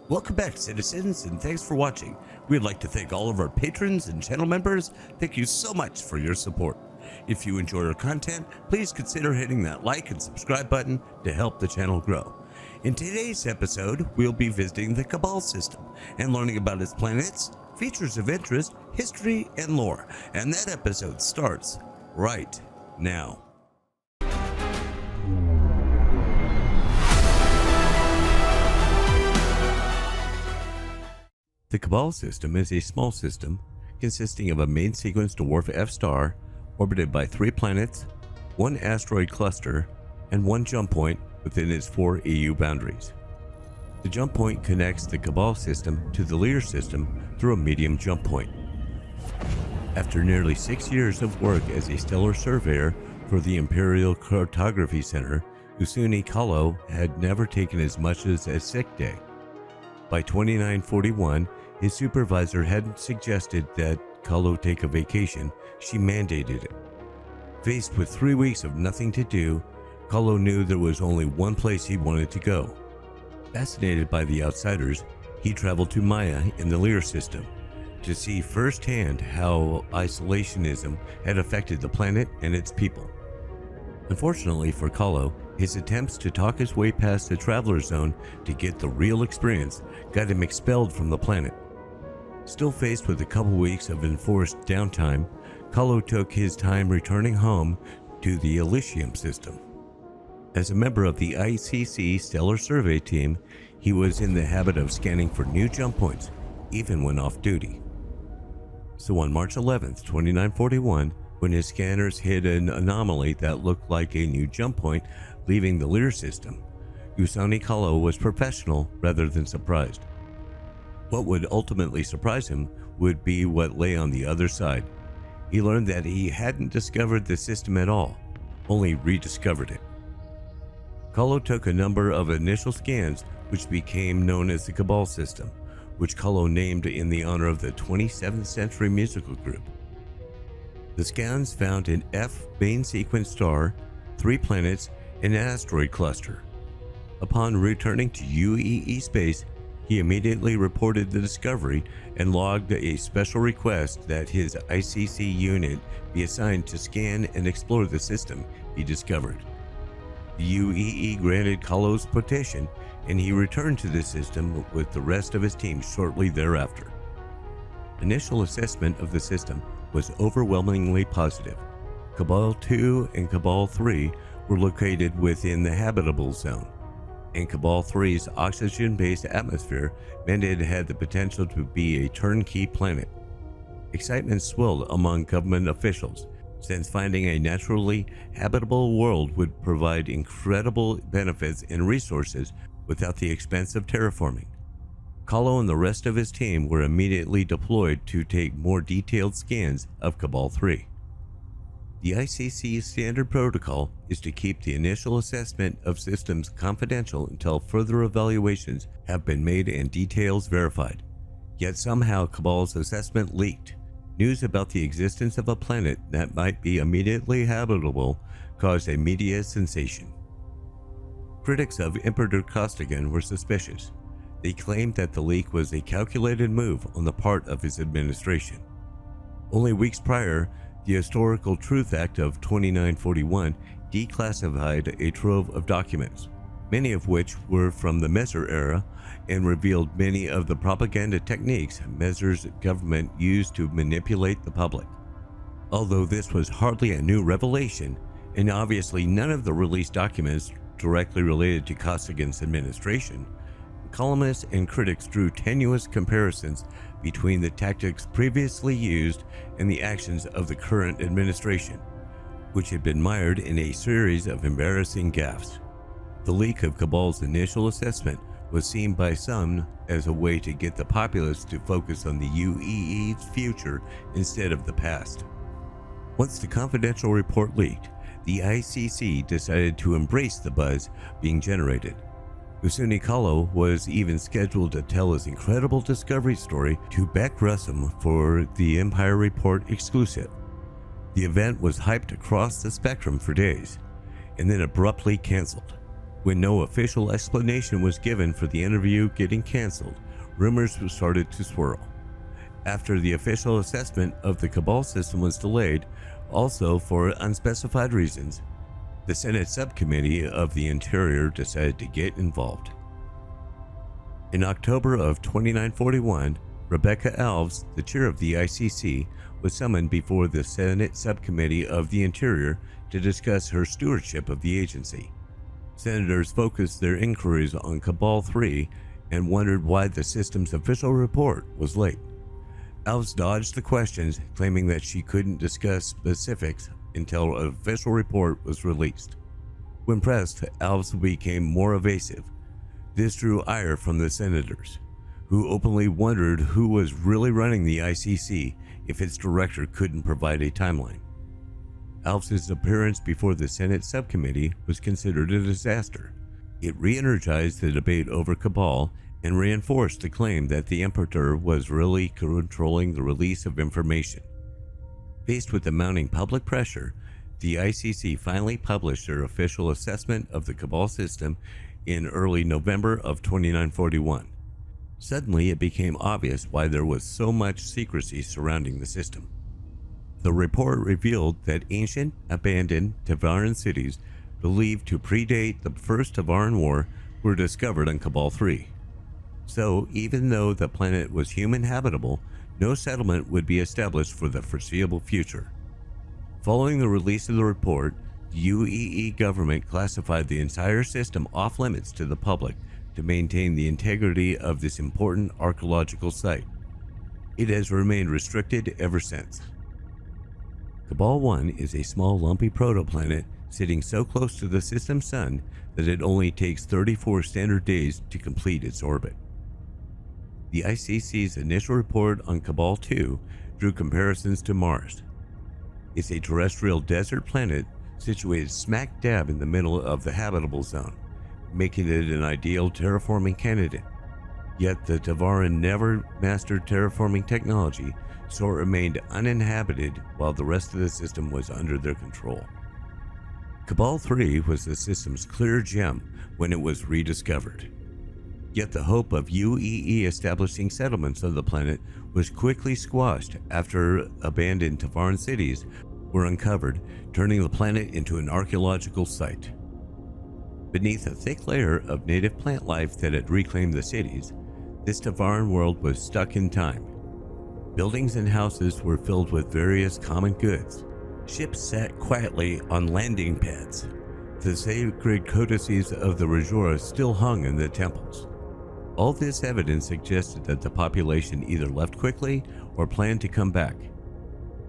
Welcome back, citizens, and thanks for watching. We'd like to thank all of our patrons and channel members. Thank you so much for your support. If you enjoy our content, please consider hitting that like and subscribe button to help the channel grow. In today's episode, we'll be visiting the Kabal System and learning about its planets, features of interest, history, and lore. And that episode starts right now. The Kabal System is a small system consisting of a main sequence dwarf F-star orbited by 3 planets, 1 asteroid cluster, and 1 jump point within its 4 EU boundaries. The jump point connects the Kabal System to the Lear System through a medium jump point. After nearly 6 years of work as a stellar surveyor for the Imperial Cartography Center, Usuni Kalo had never taken as much as a sick day. By 2941, his supervisor hadn't suggested that Kalo take a vacation, she mandated it. Faced with 3 weeks of nothing to do, Kalo knew there was only one place he wanted to go. Fascinated by the outsiders, he traveled to Maya in the Lear System to see firsthand how isolationism had affected the planet and its people. Unfortunately for Kalo, his attempts to talk his way past the traveler zone to get the real experience got him expelled from the planet. Still faced with a couple weeks of enforced downtime, Kalo took his time returning home to the Elysium system. As a member of the ICC Stellar Survey team, he was in the habit of scanning for new jump points, even when off duty. So on March 11th, 2941, when his scanners hit an anomaly that looked like a new jump point leaving the Lear System, Usani Kalo was professional rather than surprised. What would ultimately surprise him would be what lay on the other side. He learned that he hadn't discovered the system at all, only rediscovered it. Kalo took a number of initial scans which became known as the Kabal System, which Kalo named in the honor of the 27th century musical group. The scans found an F main sequence star, 3 planets, and an asteroid cluster. Upon returning to UEE space, he immediately reported the discovery and logged a special request that his ICC unit be assigned to scan and explore the system he discovered. The UEE granted Kalo's petition, and he returned to the system with the rest of his team shortly thereafter. Initial assessment of the system was overwhelmingly positive. Kabal 2 and Kabal 3 were located within the habitable zone, and Kabal 3's oxygen-based atmosphere meant it had the potential to be a turnkey planet. Excitement swelled among government officials, since finding a naturally habitable world would provide incredible benefits and resources without the expense of terraforming. Kalo and the rest of his team were immediately deployed to take more detailed scans of Kabal 3. The ICC standard protocol is to keep the initial assessment of systems confidential until further evaluations have been made and details verified. Yet somehow Kabal's assessment leaked. News about the existence of a planet that might be immediately habitable caused a media sensation. Critics of Emperor Costigan were suspicious. They claimed that the leak was a calculated move on the part of his administration. Only weeks prior, the Historical Truth Act of 2941 declassified a trove of documents, many of which were from the Mezer era, and revealed many of the propaganda techniques Mezer's government used to manipulate the public. Although this was hardly a new revelation, and obviously none of the released documents directly related to Costigan's administration, columnists and critics drew tenuous comparisons between the tactics previously used and the actions of the current administration, which had been mired in a series of embarrassing gaffes. The leak of Kabal's initial assessment was seen by some as a way to get the populace to focus on the UEE's future instead of the past. Once the confidential report leaked, the ICC decided to embrace the buzz being generated. Usuni Kalo was even scheduled to tell his incredible discovery story to Beck Russum for the Empire Report exclusive. The event was hyped across the spectrum for days, and then abruptly canceled. When no official explanation was given for the interview getting canceled, rumors started to swirl. After the official assessment of the Kabal system was delayed, also for unspecified reasons, the Senate Subcommittee of the Interior decided to get involved. In October of 2941, Rebecca Alves, the chair of the ICC, was summoned before the Senate Subcommittee of the Interior to discuss her stewardship of the agency. Senators focused their inquiries on Kabal 3 and wondered why the system's official report was late. Alves dodged the questions, claiming that she couldn't discuss specifics until an official report was released. When pressed, Alves became more evasive. This drew ire from the senators, who openly wondered who was really running the ICC if its director couldn't provide a timeline. Alves' appearance before the Senate subcommittee was considered a disaster. It re-energized the debate over Kabal and reinforced the claim that the Emperor was really controlling the release of information. Faced with the mounting public pressure, the ICC finally published their official assessment of the Kabal system in early November of 2941. Suddenly, it became obvious why there was so much secrecy surrounding the system. The report revealed that ancient, abandoned Tavaran cities believed to predate the First Tavaran War were discovered on Kabal 3. So, even though the planet was human habitable, no settlement would be established for the foreseeable future. Following the release of the report, the UEE government classified the entire system off limits to the public to maintain the integrity of this important archaeological site. It has remained restricted ever since. Kabal 1 is a small lumpy protoplanet sitting so close to the system's sun that it only takes 34 standard days to complete its orbit. The ICC's initial report on Kabal 2 drew comparisons to Mars. It's a terrestrial desert planet situated smack dab in the middle of the habitable zone, making it an ideal terraforming candidate. Yet the Tavaran never mastered terraforming technology, so it remained uninhabited while the rest of the system was under their control. Kabal 3 was the system's clear gem when it was rediscovered. Yet the hope of UEE establishing settlements on the planet was quickly squashed after abandoned Tavaran cities were uncovered, turning the planet into an archaeological site. Beneath a thick layer of native plant life that had reclaimed the cities, this Tavaran world was stuck in time. Buildings and houses were filled with various common goods. Ships sat quietly on landing pads. The sacred codices of the Rajura still hung in the temples. All this evidence suggested that the population either left quickly or planned to come back.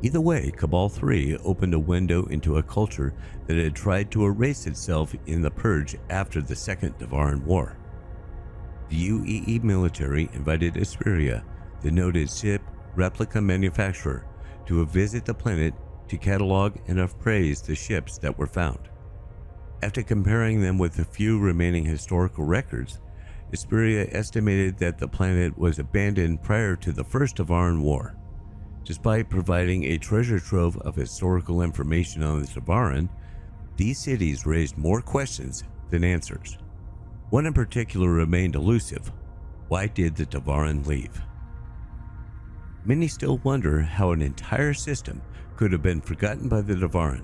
Either way, Kabal 3 opened a window into a culture that had tried to erase itself in the purge after the Second Tavaran War. The UEE military invited Asperia, the noted ship replica manufacturer, to visit the planet to catalog and appraise the ships that were found. After comparing them with the few remaining historical records, Asperia estimated that the planet was abandoned prior to the First Tavaran War. Despite providing a treasure trove of historical information on the Tavaran, these cities raised more questions than answers. One in particular remained elusive. Why did the Tavaran leave? Many still wonder how an entire system could have been forgotten by the Tavaran.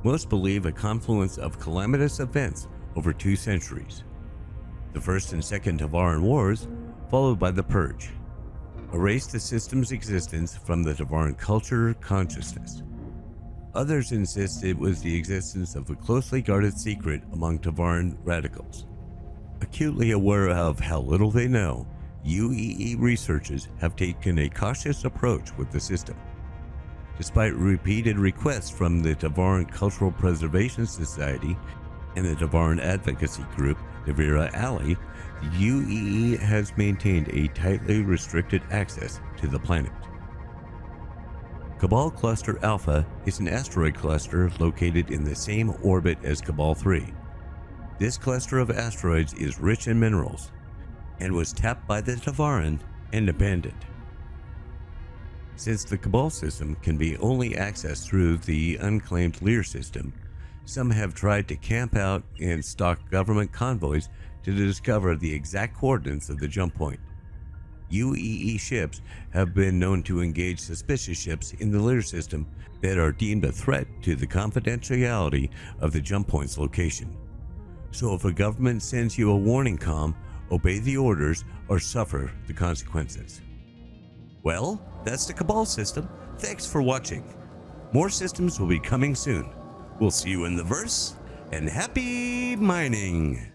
Most believe a confluence of calamitous events over 2 centuries. The First and Second Tavaran Wars, followed by the Purge, erased the system's existence from the Tavaran culture consciousness. Others insist it was the existence of a closely guarded secret among Tavaran radicals. Acutely aware of how little they know, UEE researchers have taken a cautious approach with the system. Despite repeated requests from the Tavaran Cultural Preservation Society and the Tavaran advocacy group, Devira Alley, the UEE has maintained a tightly restricted access to the planet. Kabal Cluster Alpha is an asteroid cluster located in the same orbit as Kabal 3. This cluster of asteroids is rich in minerals and was tapped by the Tavaran and abandoned. Since the Kabal system can be only accessed through the unclaimed Lear system, Some have tried to camp out and stalk government convoys to discover the exact coordinates of the jump point. UEE ships have been known to engage suspicious ships in the leader system that are deemed a threat to the confidentiality of the jump point's location. So if a government sends you a warning comm, obey the orders or suffer the consequences. Well, that's the Kabal system. Thanks for watching. More systems will be coming soon. We'll see you in the verse, and happy mining!